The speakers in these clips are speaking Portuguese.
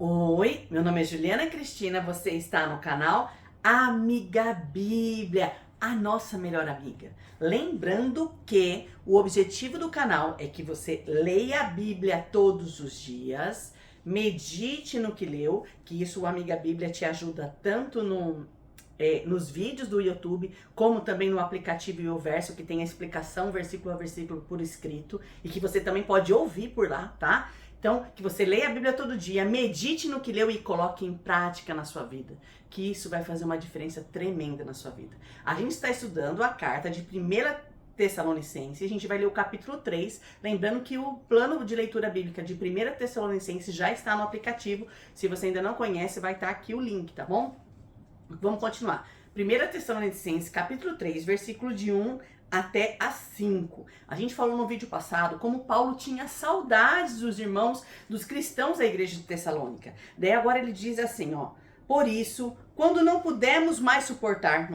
Oi, meu nome é Juliana Cristina, você está no canal Amiga Bíblia, a nossa melhor amiga. Lembrando que o objetivo do canal é que você leia a Bíblia todos os dias, medite no que leu, que isso o Amiga Bíblia te ajuda tanto nos vídeos do YouTube, como também no aplicativo YouVerso, que tem a explicação versículo a versículo por escrito, e que você também pode ouvir por lá, tá? Então, que você leia a Bíblia todo dia, medite no que leu e coloque em prática na sua vida, que isso vai fazer uma diferença tremenda na sua vida. A gente está estudando a carta de 1 Tessalonicenses, a gente vai ler o capítulo 3, lembrando que o plano de leitura bíblica de 1 Tessalonicenses já está no aplicativo. Se você ainda não conhece, vai estar aqui o link, tá bom? Vamos continuar. 1 Tessalonicenses, capítulo 3, versículo de 1 até a 5. A gente falou no vídeo passado como Paulo tinha saudades dos irmãos, dos cristãos da igreja de Tessalônica. Daí agora ele diz assim, ó: por isso, quando não pudemos mais suportar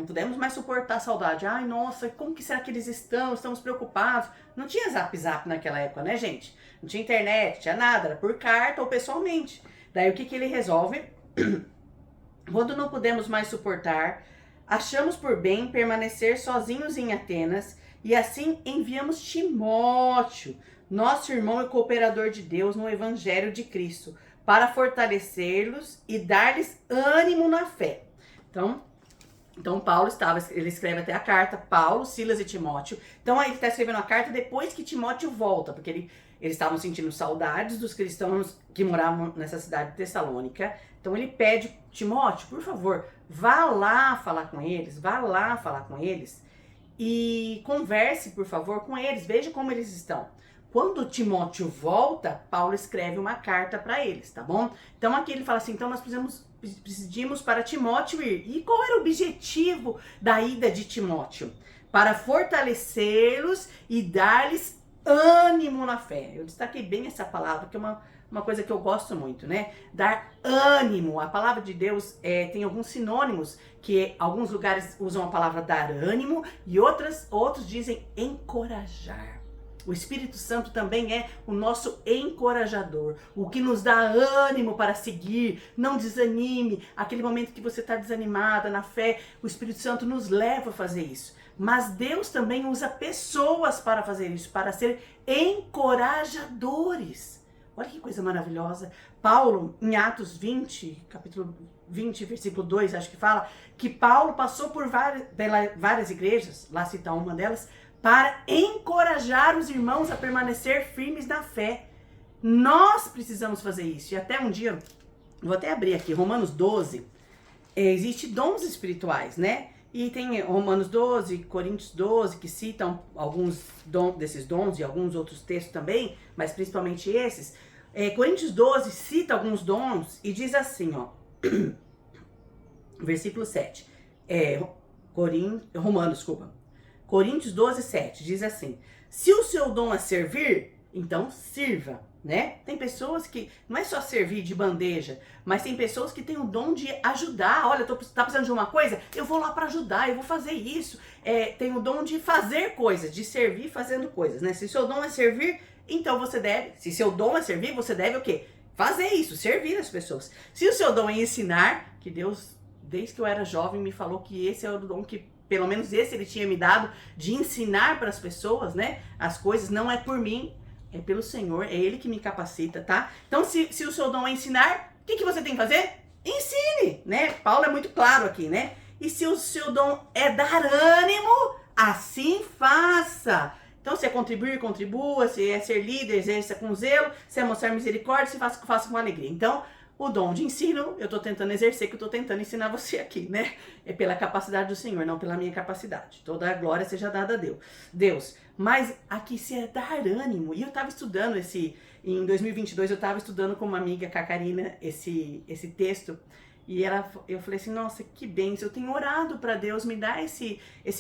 a saudade. Ai, nossa, como que será que eles estão? Estamos preocupados. Não tinha zap naquela época, né, gente? Não tinha internet, tinha nada, era por carta ou pessoalmente. Daí o que ele resolve? Quando não pudemos mais suportar, achamos por bem permanecer sozinhos em Atenas e assim enviamos Timóteo, nosso irmão e cooperador de Deus no Evangelho de Cristo, para fortalecê-los e dar-lhes ânimo na fé. Então Paulo ele escreve até a carta, Paulo, Silas e Timóteo. Então aí ele está escrevendo a carta depois que Timóteo volta, porque eles estavam sentindo saudades dos cristãos que moravam nessa cidade de Tessalônica. Então ele pede, Timóteo, por favor, vá lá falar com eles e converse, por favor, com eles, veja como eles estão. Quando Timóteo volta, Paulo escreve uma carta para eles, tá bom? Então aqui ele fala assim, então nós pedimos para Timóteo ir. E qual era o objetivo da ida de Timóteo? Para fortalecê-los e dar-lhes ânimo na fé. Eu destaquei bem essa palavra, que é uma coisa que eu gosto muito, né? Dar ânimo. A palavra de Deus tem alguns sinônimos, que alguns lugares usam a palavra dar ânimo e outros dizem encorajar. O Espírito Santo também é o nosso encorajador, o que nos dá ânimo para seguir. Não desanime. Aquele momento que você está desanimada na fé, o Espírito Santo nos leva a fazer isso. Mas Deus também usa pessoas para fazer isso, para ser encorajadores. Olha que coisa maravilhosa. Paulo, em Atos 20, capítulo 20, versículo 2, acho que fala, que Paulo passou por várias igrejas, lá citar uma delas, para encorajar os irmãos a permanecer firmes na fé. Nós precisamos fazer isso. E até um dia, vou até abrir aqui, Romanos 12, existe dons espirituais, né? E tem Romanos 12, Coríntios 12, que citam alguns desses dons e alguns outros textos também, mas principalmente esses. Coríntios 12 cita alguns dons e diz assim, ó, versículo 7, Coríntios 12, 7, diz assim, se o seu dom é servir, então sirva, né? Tem pessoas que, não é só servir de bandeja, mas tem pessoas que têm o dom de ajudar. Olha, tá precisando de uma coisa? Eu vou lá para ajudar, eu vou fazer isso. Tem o dom de fazer coisas, de servir fazendo coisas, né? Se o seu dom é servir, então se seu dom é servir, você deve o quê? Fazer isso, servir as pessoas. Se o seu dom é ensinar, que Deus, desde que eu era jovem, me falou que esse é o dom que, pelo menos esse ele tinha me dado, de ensinar para as pessoas, né? As coisas, não é por mim, é pelo Senhor, é Ele que me capacita, tá? Então, se o seu dom é ensinar, o que você tem que fazer? Ensine, né? Paulo é muito claro aqui, né? E se o seu dom é dar ânimo, assim faça. Então, se é contribuir, contribua. Se é ser líder, exerça com zelo. Se é mostrar misericórdia, se faça com alegria. Então, o dom de ensino, eu tô tentando exercer, que eu tô tentando ensinar você aqui, né? É pela capacidade do Senhor, não pela minha capacidade. Toda a glória seja dada a Deus. Mas aqui se é dar ânimo. E eu tava estudando em 2022, eu tava estudando com uma amiga, com a Karina, esse texto. E eu falei assim, nossa, que bênção, eu tenho orado para Deus me dar esse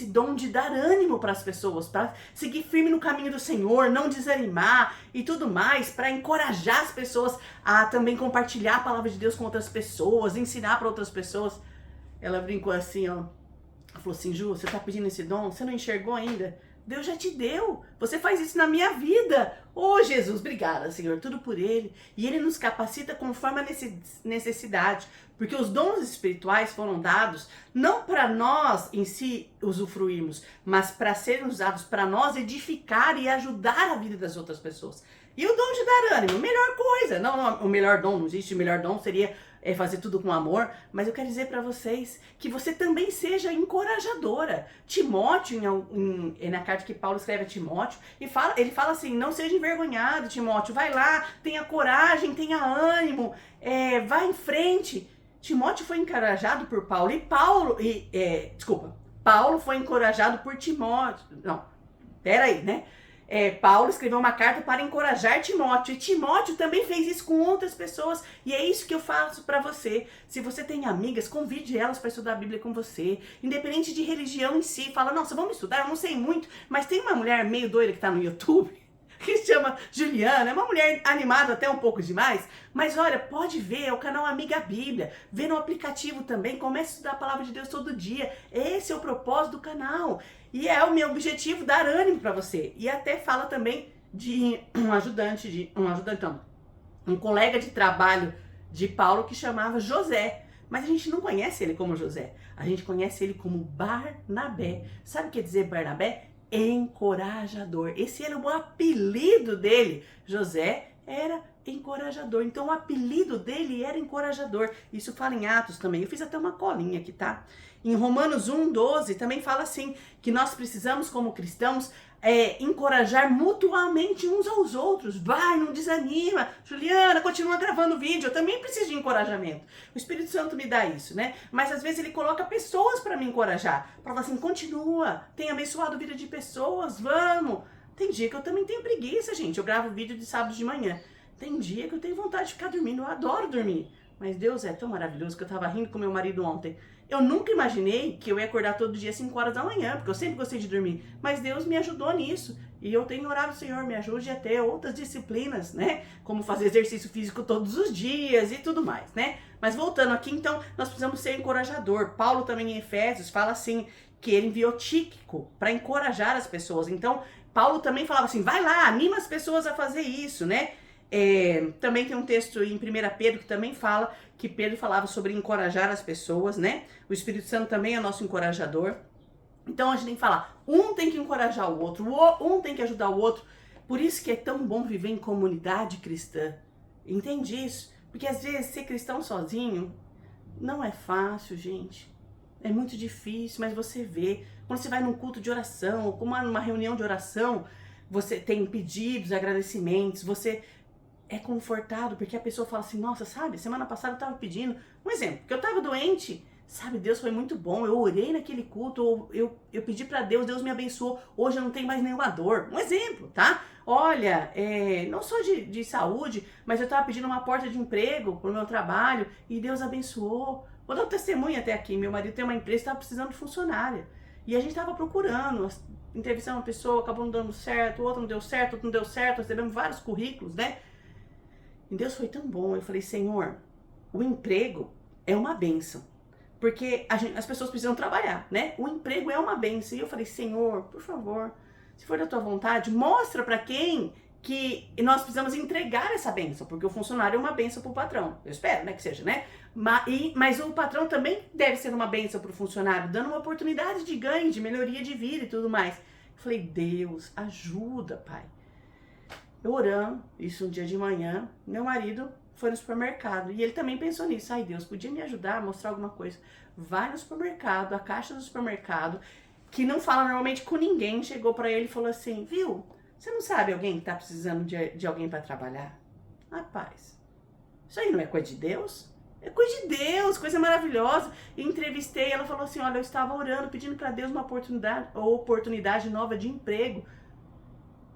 dom de dar ânimo para as pessoas, para seguir firme no caminho do Senhor, não desanimar e tudo mais, para encorajar as pessoas a também compartilhar a palavra de Deus com outras pessoas, ensinar para outras pessoas. Ela brincou assim, ó, ela falou assim, Ju, você tá pedindo esse dom? Você não enxergou ainda? Deus já te deu. Você faz isso na minha vida. Oh, Jesus, obrigada, Senhor, tudo por Ele. E Ele nos capacita conforme a necessidade. Porque os dons espirituais foram dados não para nós em si usufruirmos, mas para serem usados para nós edificar e ajudar a vida das outras pessoas. E o dom de dar ânimo, melhor coisa. Não, o melhor dom, não existe. O melhor dom seria fazer tudo com amor. Mas eu quero dizer para vocês que você também seja encorajadora. Timóteo, na carta que Paulo escreve a Timóteo, ele fala assim, não seja envergonhado, Timóteo. Vai lá, tenha coragem, tenha ânimo, vá em frente. Timóteo foi encorajado por Paulo. Paulo foi encorajado por Timóteo. Não, peraí, né? Paulo escreveu uma carta para encorajar Timóteo, e Timóteo também fez isso com outras pessoas, e é isso que eu faço para você. Se você tem amigas, convide elas para estudar a Bíblia com você, independente de religião em si. Fala, nossa, vamos estudar, eu não sei muito, mas tem uma mulher meio doida que está no YouTube, que se chama Juliana, é uma mulher animada até um pouco demais, mas olha, pode ver, é o canal Amiga Bíblia, vê no aplicativo também, comece a estudar a palavra de Deus todo dia, esse é o propósito do canal, e é o meu objetivo dar ânimo para você. E até fala também de um colega de trabalho de Paulo que chamava José, mas a gente não conhece ele como José, a gente conhece ele como Barnabé. Sabe o que quer dizer Barnabé? Encorajador. Esse era o apelido dele. José era encorajador. Então o apelido dele era encorajador. Isso fala em Atos também. Eu fiz até uma colinha aqui, tá? Em Romanos 1:12 também fala assim, que nós precisamos como cristãos encorajar mutuamente uns aos outros. Vai, não desanima. Juliana, continua gravando vídeo. Eu também preciso de encorajamento. O Espírito Santo me dá isso, né? Mas às vezes ele coloca pessoas para me encorajar. Para falar assim, continua. Tem abençoado a vida de pessoas. Vamos. Tem dia que eu também tenho preguiça, gente. Eu gravo vídeo de sábado de manhã. Tem dia que eu tenho vontade de ficar dormindo. Eu adoro dormir. Mas Deus é tão maravilhoso que eu tava rindo com meu marido ontem. Eu nunca imaginei que eu ia acordar todo dia às 5 horas da manhã, porque eu sempre gostei de dormir. Mas Deus me ajudou nisso. E eu tenho orado, Senhor, me ajude a ter outras disciplinas, né? Como fazer exercício físico todos os dias e tudo mais, né? Mas voltando aqui, então, nós precisamos ser encorajador. Paulo também em Efésios fala assim, que ele enviou Tíquico para encorajar as pessoas. Então, Paulo também falava assim, vai lá, anima as pessoas a fazer isso, né? Também tem um texto em 1 Pedro que também fala que Pedro falava sobre encorajar as pessoas, né? O Espírito Santo também é nosso encorajador. Então a gente tem que falar, um tem que encorajar o outro, um tem que ajudar o outro. Por isso que é tão bom viver em comunidade cristã. Entende isso? Porque às vezes ser cristão sozinho não é fácil, gente. É muito difícil, mas você vê. Quando você vai num culto de oração, ou numa reunião de oração, você tem pedidos, agradecimentos, você é confortado, porque a pessoa fala assim, nossa, sabe, semana passada eu tava pedindo, um exemplo, que eu tava doente, sabe, Deus foi muito bom, eu orei naquele culto, eu pedi pra Deus, Deus me abençoou, hoje eu não tenho mais nenhuma dor, um exemplo, tá? Olha, não só de saúde, mas eu tava pedindo uma porta de emprego pro meu trabalho, e Deus abençoou. Vou dar um testemunho até aqui, meu marido tem uma empresa que tava precisando de funcionária, e a gente tava procurando, entrevistando uma pessoa, acabou não dando certo, outro não deu certo, outro não deu certo, recebemos vários currículos, né? E Deus foi tão bom, eu falei, Senhor, o emprego é uma bênção, porque as pessoas precisam trabalhar, né? O emprego é uma bênção, e eu falei, Senhor, por favor, se for da tua vontade, mostra para quem que nós precisamos entregar essa bênção, porque o funcionário é uma bênção para o patrão, eu espero, né, que seja, né? Mas o patrão também deve ser uma bênção para o funcionário, dando uma oportunidade de ganho, de melhoria de vida e tudo mais. Eu falei, Deus, ajuda, Pai. Eu orando, isso um dia de manhã, meu marido foi no supermercado e ele também pensou nisso. Ai, Deus, podia me ajudar a mostrar alguma coisa. Vai no supermercado, a caixa do supermercado, que não fala normalmente com ninguém, chegou pra ele e falou assim, viu, você não sabe alguém que tá precisando de alguém pra trabalhar? Rapaz, isso aí não é coisa de Deus? É coisa de Deus, coisa maravilhosa. E entrevistei, ela falou assim, olha, eu estava orando, pedindo pra Deus uma oportunidade nova de emprego.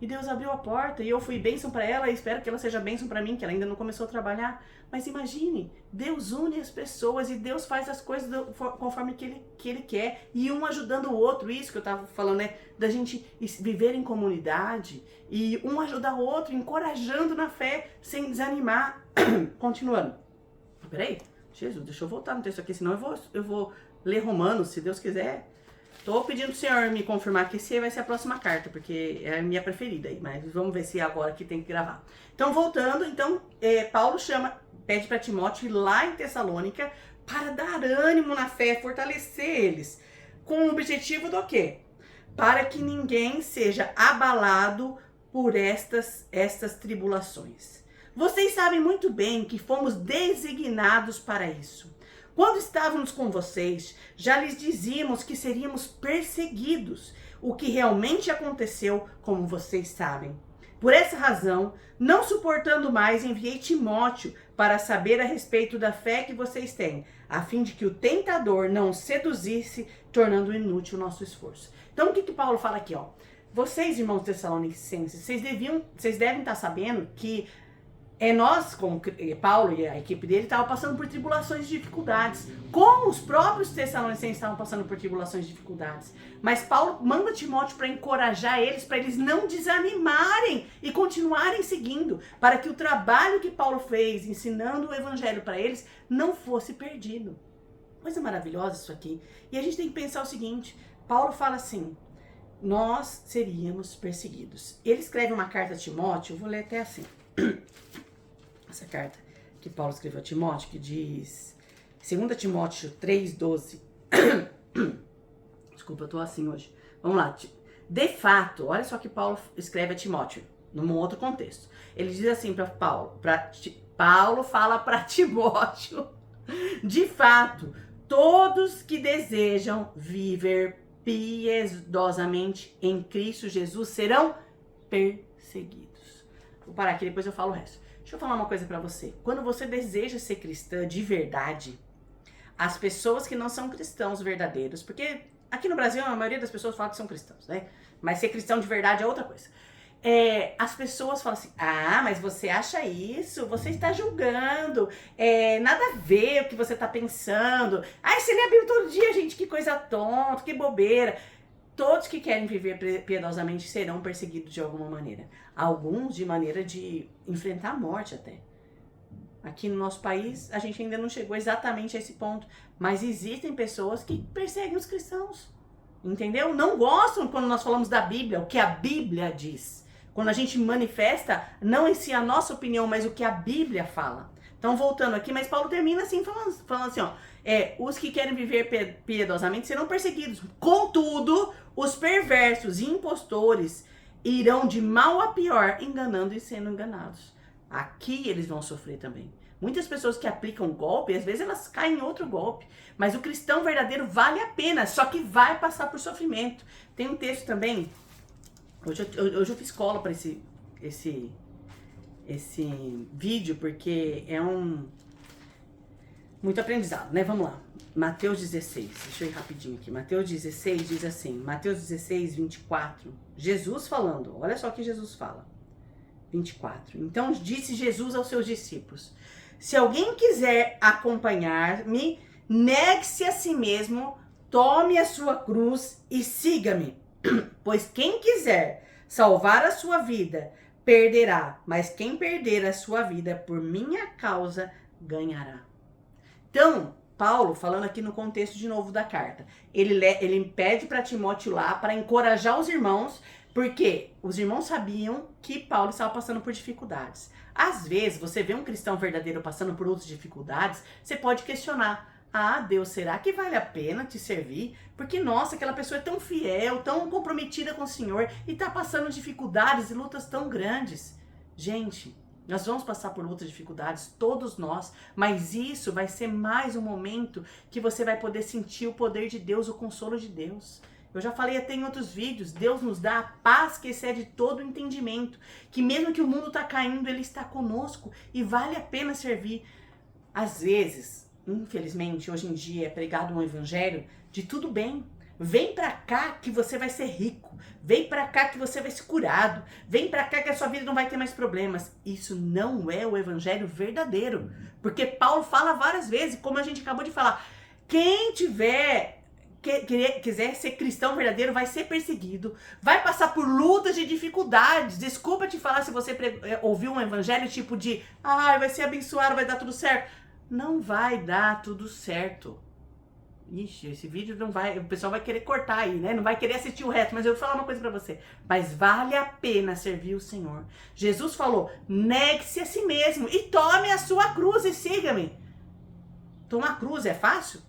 E Deus abriu a porta e eu fui bênção para ela e espero que ela seja bênção para mim, que ela ainda não começou a trabalhar. Mas imagine, Deus une as pessoas e Deus faz as coisas conforme que ele quer. E um ajudando o outro, isso que eu tava falando, né? Da gente viver em comunidade e um ajudar o outro, encorajando na fé, sem desanimar. Continuando. Peraí, Jesus, deixa eu voltar no texto aqui, senão eu vou ler Romanos, se Deus quiser. Tô pedindo pro senhor me confirmar que esse vai ser a próxima carta, porque é a minha preferida aí, mas vamos ver se é agora que tem que gravar. Então, voltando, Paulo pede para Timóteo ir lá em Tessalônica para dar ânimo na fé, fortalecer eles, com o objetivo do quê? Para que ninguém seja abalado por estas tribulações. Vocês sabem muito bem que fomos designados para isso. Quando estávamos com vocês, já lhes dizíamos que seríamos perseguidos, o que realmente aconteceu, como vocês sabem. Por essa razão, não suportando mais, enviei Timóteo para saber a respeito da fé que vocês têm, a fim de que o tentador não seduzisse, tornando inútil o nosso esforço. Então, o que Paulo fala aqui, ó? Vocês, irmãos tessalonicenses, vocês devem estar sabendo que nós, como Paulo e a equipe dele, estavam passando por tribulações e dificuldades, como os próprios tessalonicenses estavam passando por tribulações e dificuldades. Mas Paulo manda Timóteo para encorajar eles, para eles não desanimarem e continuarem seguindo, para que o trabalho que Paulo fez, ensinando o evangelho para eles, não fosse perdido. Coisa maravilhosa isso aqui. E a gente tem que pensar o seguinte, Paulo fala assim, nós seríamos perseguidos. Ele escreve uma carta a Timóteo, eu vou ler até assim. Essa carta que Paulo escreveu a Timóteo, que diz 2 Timóteo 3,12. Desculpa, eu tô assim hoje. Vamos lá. De fato, olha só que Paulo escreve a Timóteo, num outro contexto. Ele diz assim para Paulo, Paulo fala para Timóteo, de fato, todos que desejam viver piedosamente em Cristo Jesus serão perseguidos. Vou parar aqui, depois eu falo o resto. Deixa eu falar uma coisa pra você. Quando você deseja ser cristã de verdade, as pessoas que não são cristãos verdadeiros, porque aqui no Brasil a maioria das pessoas fala que são cristãos, né? Mas ser cristão de verdade é outra coisa. As pessoas falam assim, mas você acha isso? Você está julgando, nada a ver o que você está pensando. Você lê a Bíblia todo dia, gente, que coisa tonta, que bobeira. Todos que querem viver piedosamente serão perseguidos de alguma maneira. Alguns de maneira de enfrentar a morte até. Aqui no nosso país, a gente ainda não chegou exatamente a esse ponto. Mas existem pessoas que perseguem os cristãos. Entendeu? Não gostam quando nós falamos da Bíblia, o que a Bíblia diz. Quando a gente manifesta, não em si a nossa opinião, mas o que a Bíblia fala. Então, voltando aqui, mas Paulo termina assim, falando assim, ó. Os que querem viver piedosamente serão perseguidos. Contudo, os perversos e impostores irão de mal a pior, enganando e sendo enganados. Aqui eles vão sofrer também. Muitas pessoas que aplicam golpe, às vezes elas caem em outro golpe. Mas o cristão verdadeiro vale a pena, só que vai passar por sofrimento. Tem um texto também, hoje eu fiz cola para esse vídeo, porque é muito aprendizado, né? Vamos lá. Mateus 16, deixa eu ir rapidinho aqui. Mateus 16 diz assim, Mateus 16, 24, Jesus falando, olha só o que Jesus fala. 24. Então disse Jesus aos seus discípulos, se alguém quiser acompanhar-me, negue-se a si mesmo, tome a sua cruz e siga-me. Pois quem quiser salvar a sua vida, perderá, mas quem perder a sua vida por minha causa, ganhará. Então, Paulo, falando aqui no contexto de novo da carta, ele pede para Timóteo lá para encorajar os irmãos, porque os irmãos sabiam que Paulo estava passando por dificuldades. Às vezes, você vê um cristão verdadeiro passando por outras dificuldades, você pode questionar, Deus, será que vale a pena te servir? Porque, nossa, aquela pessoa é tão fiel, tão comprometida com o Senhor e está passando dificuldades e lutas tão grandes. Gente, nós vamos passar por outras dificuldades, todos nós, mas isso vai ser mais um momento que você vai poder sentir o poder de Deus, o consolo de Deus. Eu já falei até em outros vídeos, Deus nos dá a paz que excede todo o entendimento, que mesmo que o mundo está caindo, Ele está conosco e vale a pena servir. Às vezes, infelizmente, hoje em dia é pregado um evangelho de tudo bem. Vem pra cá que você vai ser rico. Vem pra cá que você vai ser curado. Vem pra cá que a sua vida não vai ter mais problemas. Isso não é o evangelho verdadeiro. Porque Paulo fala várias vezes, como a gente acabou de falar, quem quiser ser cristão verdadeiro vai ser perseguido, vai passar por lutas e dificuldades. Desculpa te falar se você ouviu um evangelho tipo de, vai ser abençoado, vai dar tudo certo. Não vai dar tudo certo. Ixi, esse vídeo não vai, o pessoal vai querer cortar aí, né? Não vai querer assistir o resto, mas eu vou falar uma coisa pra você. Mas vale a pena servir o Senhor. Jesus falou, negue-se a si mesmo e tome a sua cruz e siga-me. Tomar cruz é fácil?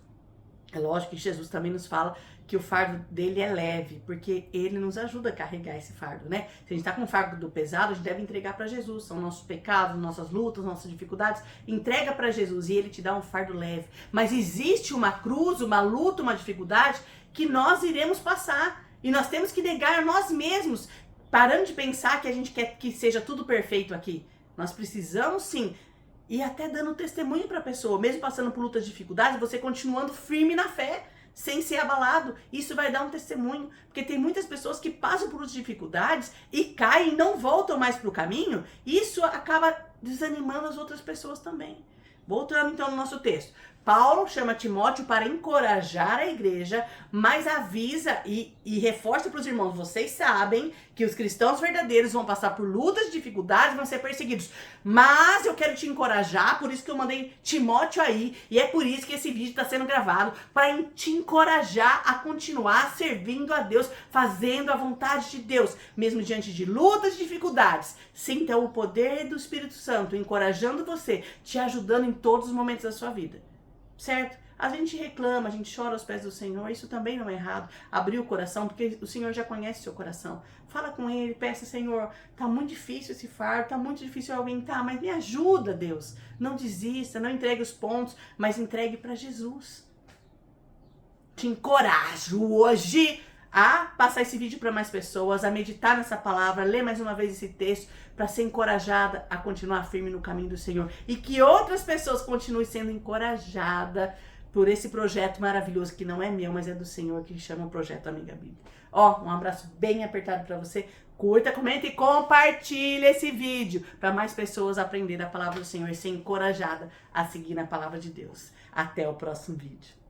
É lógico que Jesus também nos fala que o fardo dele é leve, porque ele nos ajuda a carregar esse fardo, né? Se a gente tá com um fardo pesado, a gente deve entregar para Jesus. São nossos pecados, nossas lutas, nossas dificuldades. Entrega para Jesus e ele te dá um fardo leve. Mas existe uma cruz, uma luta, uma dificuldade que nós iremos passar. E nós temos que negar a nós mesmos, parando de pensar que a gente quer que seja tudo perfeito aqui. Nós precisamos sim. E até dando testemunho para a pessoa, mesmo passando por lutas e dificuldades, você continuando firme na fé, sem ser abalado. Isso vai dar um testemunho, porque tem muitas pessoas que passam por lutas e dificuldades e caem e não voltam mais para o caminho. E isso acaba desanimando as outras pessoas também. Voltando então no nosso texto. Paulo chama Timóteo para encorajar a igreja, mas avisa e reforça para os irmãos, vocês sabem que os cristãos verdadeiros vão passar por lutas e dificuldades, vão ser perseguidos. Mas eu quero te encorajar, por isso que eu mandei Timóteo aí, e é por isso que esse vídeo está sendo gravado, para te encorajar a continuar servindo a Deus, fazendo a vontade de Deus, mesmo diante de lutas e dificuldades. Sinta o poder do Espírito Santo encorajando você, te ajudando em todos os momentos da sua vida. Certo? A gente reclama, a gente chora aos pés do Senhor, isso também não é errado. Abrir o coração, porque o Senhor já conhece o seu coração. Fala com Ele, peça, Senhor, tá muito difícil esse fardo, tá muito difícil eu aguentar, mas me ajuda, Deus. Não desista, não entregue os pontos, mas entregue para Jesus. Te encorajo hoje a passar esse vídeo para mais pessoas, a meditar nessa palavra, ler mais uma vez esse texto, para ser encorajada a continuar firme no caminho do Senhor. E que outras pessoas continuem sendo encorajadas por esse projeto maravilhoso, que não é meu, mas é do Senhor, que chama o Projeto Amiga Bíblia. Ó, um abraço bem apertado para você. Curta, comenta e compartilha esse vídeo, para mais pessoas aprenderem a palavra do Senhor e ser encorajada a seguir na palavra de Deus. Até o próximo vídeo.